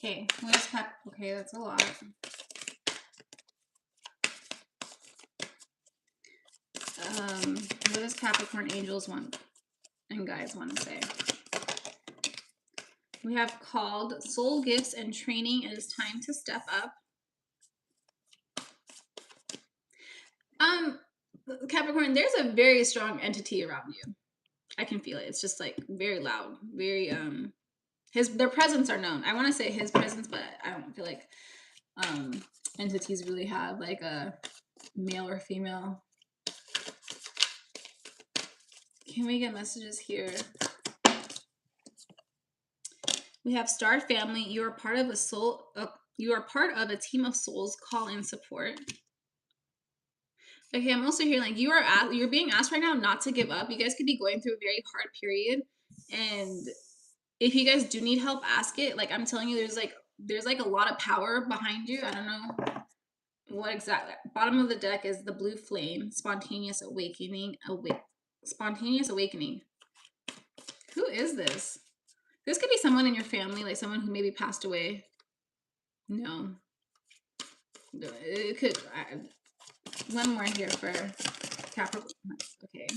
Okay, where's Cap? Okay, that's a lot. What does Capricorn angels want and guides want to say? We have called soul gifts and training. It is time to step up. Capricorn, there's a very strong entity around you. I can feel it. It's just like very loud, very their presence are known. I want to say his presence, but I don't feel like entities really have like a male or female. Can we get messages here? We have Star Family. You are part of a soul. You are part of a team of souls. Call in support. Okay, I'm also hearing like you're being asked right now not to give up. You guys could be going through a very hard period, and if you guys do need help, ask it. Like I'm telling you, there's like a lot of power behind you. I don't know what exactly. Bottom of the deck is the blue flame, spontaneous awakening. Spontaneous awakening. Who is this? This could be someone in your family, like someone who maybe passed away. No, it could. One more here for Capricorn. Okay.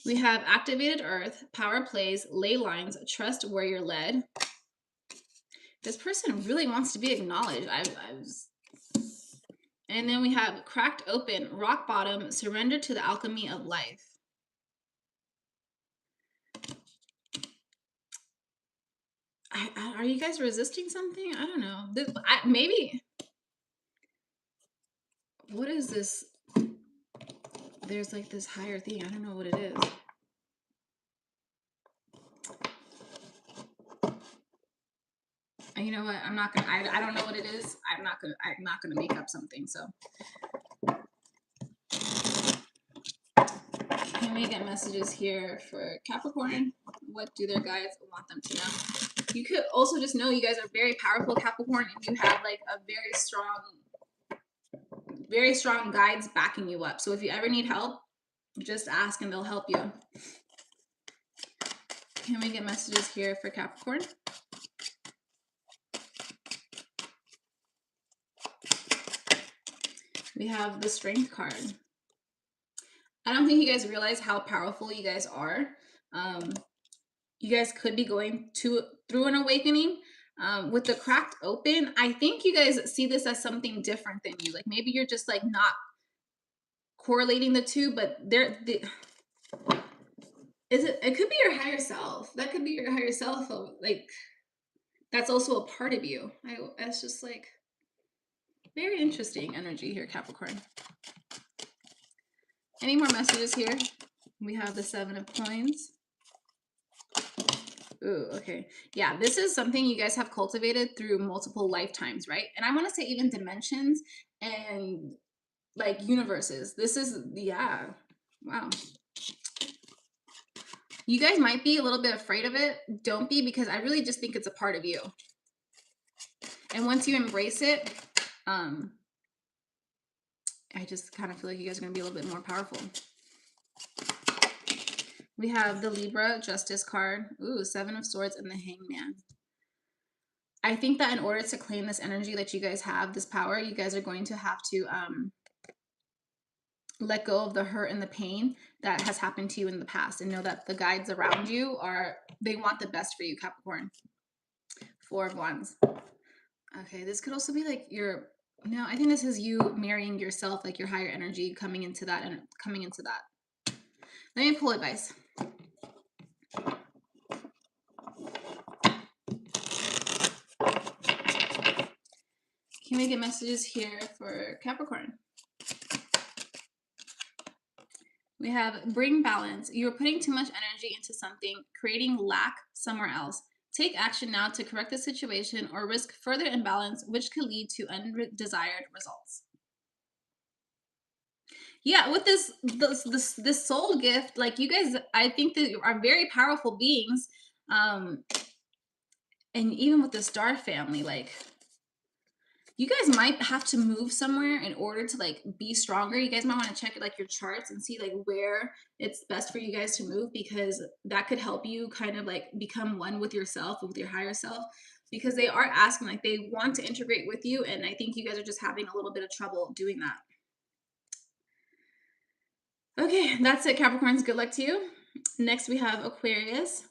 We have activated earth, power plays, ley lines, trust where you're led. This person really wants to be acknowledged. And then we have cracked open, rock bottom, surrender to the alchemy of life. Are you guys resisting something? I don't know. Maybe. What is this? There's like this higher thing. I don't know what it is. You know what? I'm not gonna. I don't know what it is. I'm not gonna make up something. So, can we get messages here for Capricorn? What do their guides want them to know? You could also just know you guys are very powerful, Capricorn, and you have like a very strong guides backing you up. So if you ever need help, just ask and they'll help you. Can we get messages here for Capricorn? We have the Strength card. I don't think you guys realize how powerful you guys are. You guys could be going through an awakening. With the cracked open, I think you guys see this as something different than you. Like maybe you're just like not correlating the two, but it could be your higher self. That could be your higher self. Like that's also a part of you. That's just like very interesting energy here, Capricorn. Any more messages here? We have the 7 of Coins. Ooh, okay. Yeah, this is something you guys have cultivated through multiple lifetimes, right? And I want to say even dimensions. And like universes. This is, yeah, wow. You guys might be a little bit afraid of it. Don't be, because I really just think it's a part of you. And once you embrace it, I just kind of feel like you guys are going to be a little bit more powerful. We have the Libra Justice card. Ooh, Seven of Swords and the Hangman. I think that in order to claim this energy that you guys have, this power, you guys are going to have to let go of the hurt and the pain that has happened to you in the past, and know that the guides around you they want the best for you, Capricorn. Four of Wands. Okay, this could also be like no, I think this is you marrying yourself, like your higher energy coming into that and coming into that. Let me pull advice. Can we get messages here for Capricorn? We have bring balance. You are putting too much energy into something, creating lack somewhere else. Take action now to correct the situation or risk further imbalance, which could lead to undesired results. Yeah, with this soul gift, like you guys, I think that you are very powerful beings. And even with the star family, like you guys might have to move somewhere in order to like be stronger. You guys might want to check like your charts and see like where it's best for you guys to move, because that could help you kind of like become one with yourself, with your higher self, because they are asking, like they want to integrate with you, and I think you guys are just having a little bit of trouble doing that. Okay, that's it, Capricorns. Good luck to you. Next we have Aquarius.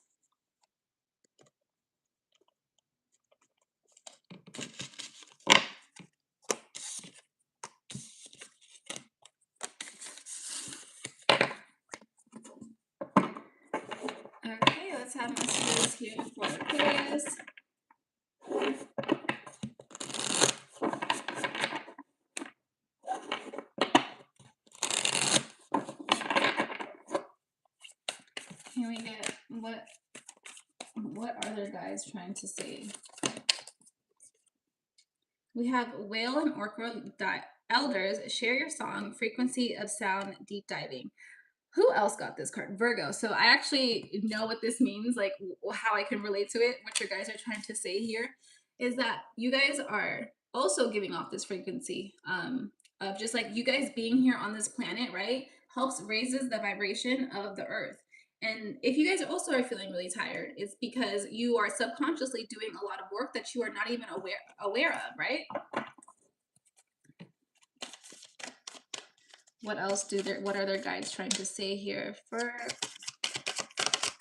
Okay, let's have messages here for Aquarius. Can we get what are their guys trying to say? We have Whale and Orca Elders, share your song, frequency of sound, deep diving. Who else got this card? Virgo. So I actually know what this means, like how I can relate to it. What your guys are trying to say here is that you guys are also giving off this frequency of just like you guys being here on this planet, right? Helps raises the vibration of the earth. And if you guys also are feeling really tired, it's because you are subconsciously doing a lot of work that you are not even aware of, right? What else what are their guides trying to say here for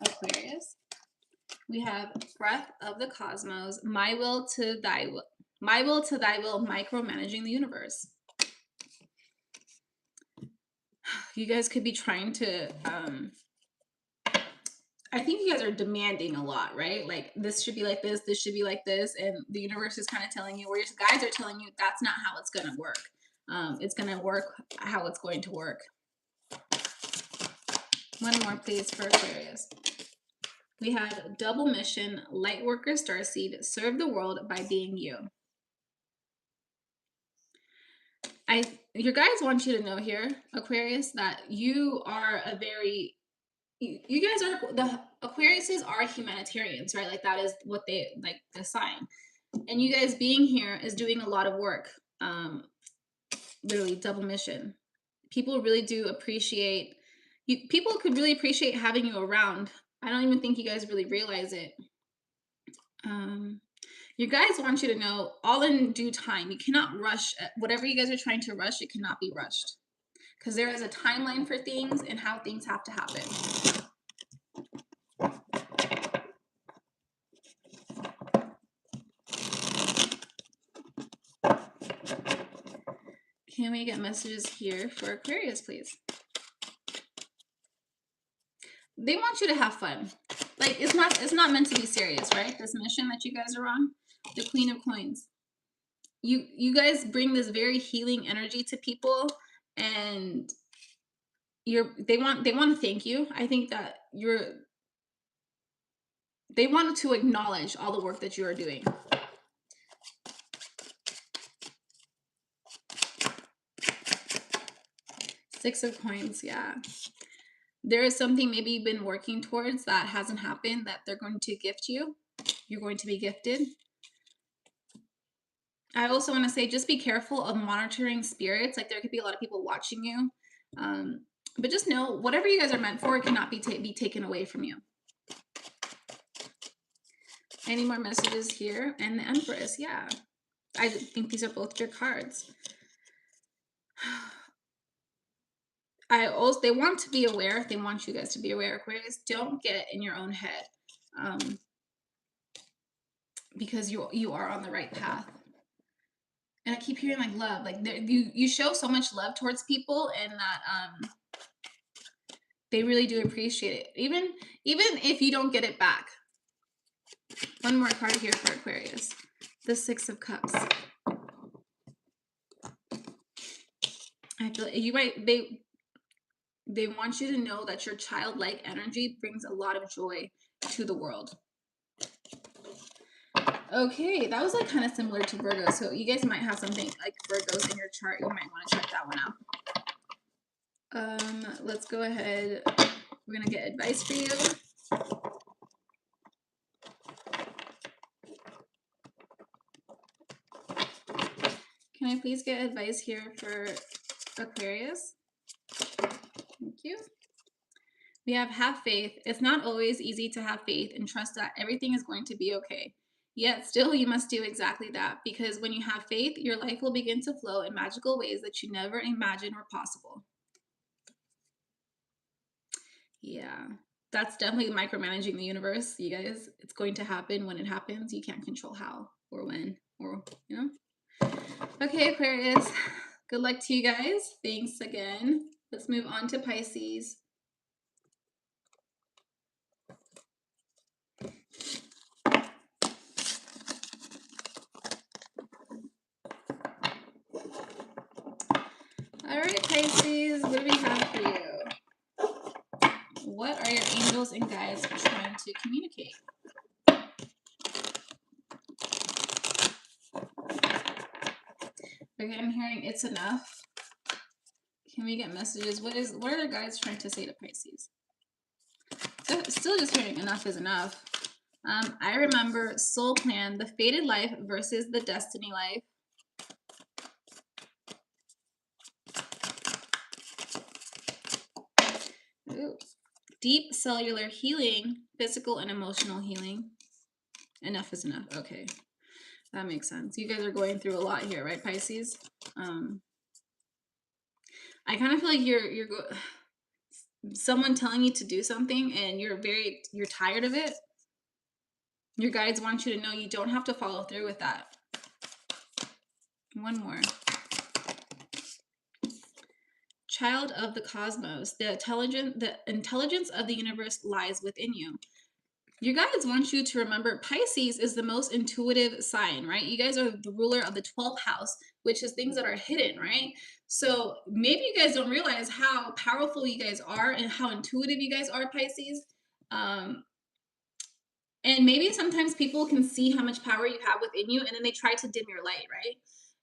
Aquarius? We have breath of the cosmos, my will to thy will, micromanaging the universe. You guys could be trying to I think you guys are demanding a lot, right? Like this should be like this should be like this, and the universe is kind of telling you, or your guides are telling you, that's not how it's gonna work. It's gonna work how it's going to work. One more please for Aquarius. We have double mission, light worker starseed, serve the world by being you. Your guys want you to know here, Aquarius, that you are you guys are, the Aquariuses are humanitarians, right? Like that is what they like, the sign. And you guys being here is doing a lot of work. Literally double mission. People really do appreciate you. People could really appreciate having you around. I don't even think you guys really realize it. Your guys want you to know, all in due time. You cannot rush whatever you guys are trying to rush. It cannot be rushed, because there is a timeline for things and how things have to happen. Can we get messages here for Aquarius, please? They want you to have fun. Like it's not meant to be serious, right? This mission that you guys are on, the Queen of Coins. You guys bring this very healing energy to people, and they want to thank you. I think that they want to acknowledge all the work that you are doing. Six of Coins, yeah. There is something maybe you've been working towards that hasn't happened that they're going to gift you. You're going to be gifted. I also want to say just be careful of monitoring spirits. Like there could be a lot of people watching you. But just know whatever you guys are meant for cannot be taken away from you. Any more messages here? And the Empress, yeah. I think these are both your cards. They want to be aware. They want you guys to be aware. Aquarius, don't get in your own head, because you are on the right path. And I keep hearing like love, like you show so much love towards people, and that they really do appreciate it, even if you don't get it back. One more card here for Aquarius, the Six of Cups. I feel like you might they want you to know that your childlike energy brings a lot of joy to the world. Okay, that was like kind of similar to Virgo. So you guys might have something like Virgos in your chart. You might want to check that one out. Let's go ahead. We're gonna get advice for you. Can I please get advice here for Aquarius? Thank you. We have faith. It's not always easy to have faith and trust that everything is going to be okay. Yet still you must do exactly that, because when you have faith, your life will begin to flow in magical ways that you never imagined were possible. Yeah, that's definitely micromanaging the universe, you guys. It's going to happen when it happens. You can't control how or when or, you know. Okay, Aquarius, good luck to you guys. Thanks again. Let's move on to Pisces. All right, Pisces, what do we have for you? What are your angels and guides trying to communicate? Okay, I'm hearing it's enough. Can we get messages? What are their guides trying to say to Pisces? Still just hearing enough is enough. I remember soul plan, the fated life versus the destiny life. Ooh. Deep cellular healing, physical and emotional healing. Enough is enough. Okay, that makes sense. You guys are going through a lot here, right, Pisces? I kind of feel like you're someone telling you to do something and you're tired of it. Your guides want you to know you don't have to follow through with that. One more. Child of the cosmos, the intelligence of the universe lies within you. Your guides want you to remember Pisces is the most intuitive sign, right? You guys are the ruler of the 12th house, which is things that are hidden, right? So maybe you guys don't realize how powerful you guys are and how intuitive you guys are, Pisces. And maybe sometimes people can see how much power you have within you, and then they try to dim your light, right?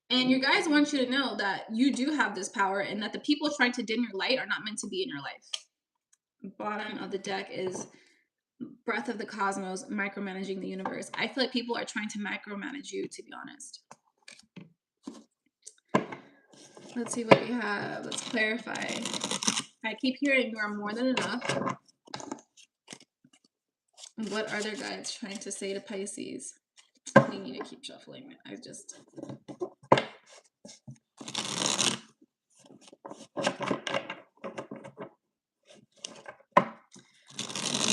And your guides want you to know that you do have this power and that the people trying to dim your light are not meant to be in your life. Bottom of the deck is breath of the cosmos, micromanaging the universe. I feel like people are trying to micromanage you, to be honest. Let's see what we have. Let's clarify. I keep hearing you are more than enough. What are their guides trying to say to Pisces? We need to keep shuffling.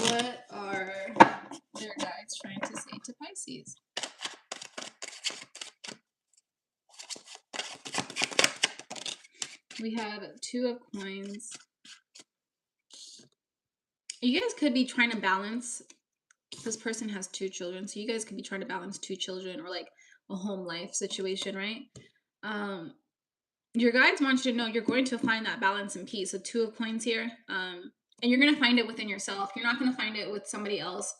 What are their guides trying to say to Pisces? We have Two of Coins. You guys could be trying to balance. This person has 2 children, so you guys could be trying to balance 2 children or like a home life situation, right? Your guides want you to know you're going to find that balance and peace. So 2 of Coins here, and you're going to find it within yourself. You're not going to find it with somebody else.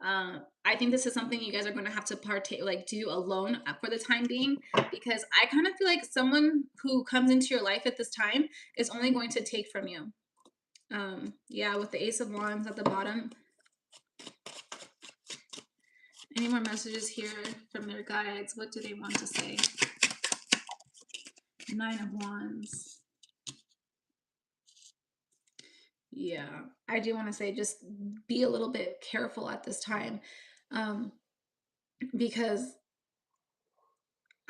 I think this is something you guys are going to have to partake, like do alone for the time being, because I kind of feel like someone who comes into your life at this time is only going to take from you. Yeah, with the Ace of Wands at the bottom. Any more messages here from their guides? What do they want to say? Nine of Wands. Yeah, I do want to say just be a little bit careful at this time, because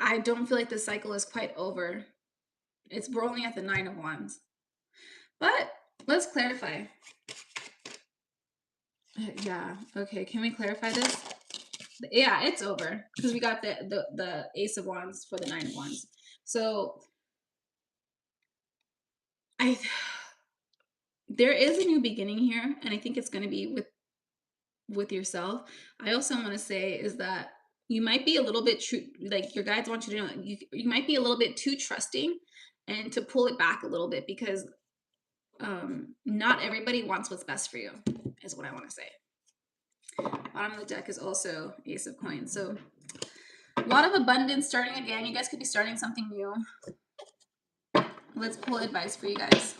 I don't feel like this cycle is quite over. We're only at the Nine of Wands. But let's clarify. Yeah, okay. Can we clarify this? Yeah, it's over because we got the Ace of Wands for the Nine of Wands. So there is a new beginning here, and I think it's going to be with yourself. I also want to say is that you might be a little bit true, like your guides want you to know you might be a little bit too trusting, and to pull it back a little bit, because not everybody wants what's best for you, is what I want to say. Bottom of the deck is also Ace of Coins. So a lot of abundance starting again. You guys could be starting something new. Let's pull advice for you guys.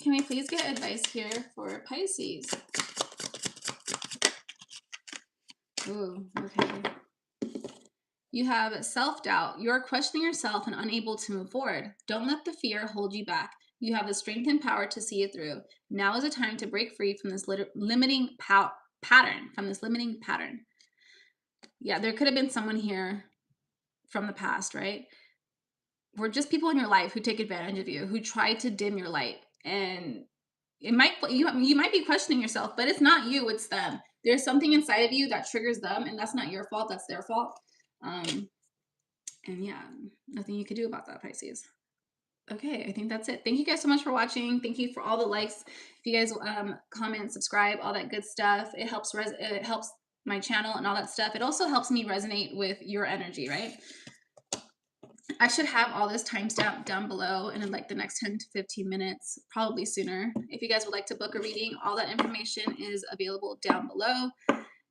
Can we please get advice here for Pisces? Ooh, okay. You have self-doubt. You're questioning yourself and unable to move forward. Don't let the fear hold you back. You have the strength and power to see it through. Now is the time to break free from this limiting pattern. Yeah, there could have been someone here from the past, right? We're just people in your life who take advantage of you, who try to dim your light. And it might you might be questioning yourself, but it's not you, it's them. There's something inside of you that triggers them, and that's not your fault, that's their fault. And yeah, nothing you could do about that, Pisces. Okay, I think that's it. Thank you guys so much for watching. Thank you for all the likes. If you guys comment, subscribe, all that good stuff, it helps my channel and all that stuff. It also helps me resonate with your energy, right? I should have all this timestamp down below and in like the next 10 to 15 minutes, probably sooner. If you guys would like to book a reading, all that information is available down below.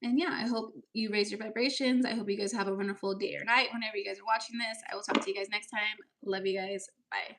And yeah, I hope you raise your vibrations. I hope you guys have a wonderful day or night whenever you guys are watching this. I will talk to you guys next time. Love you guys. Bye.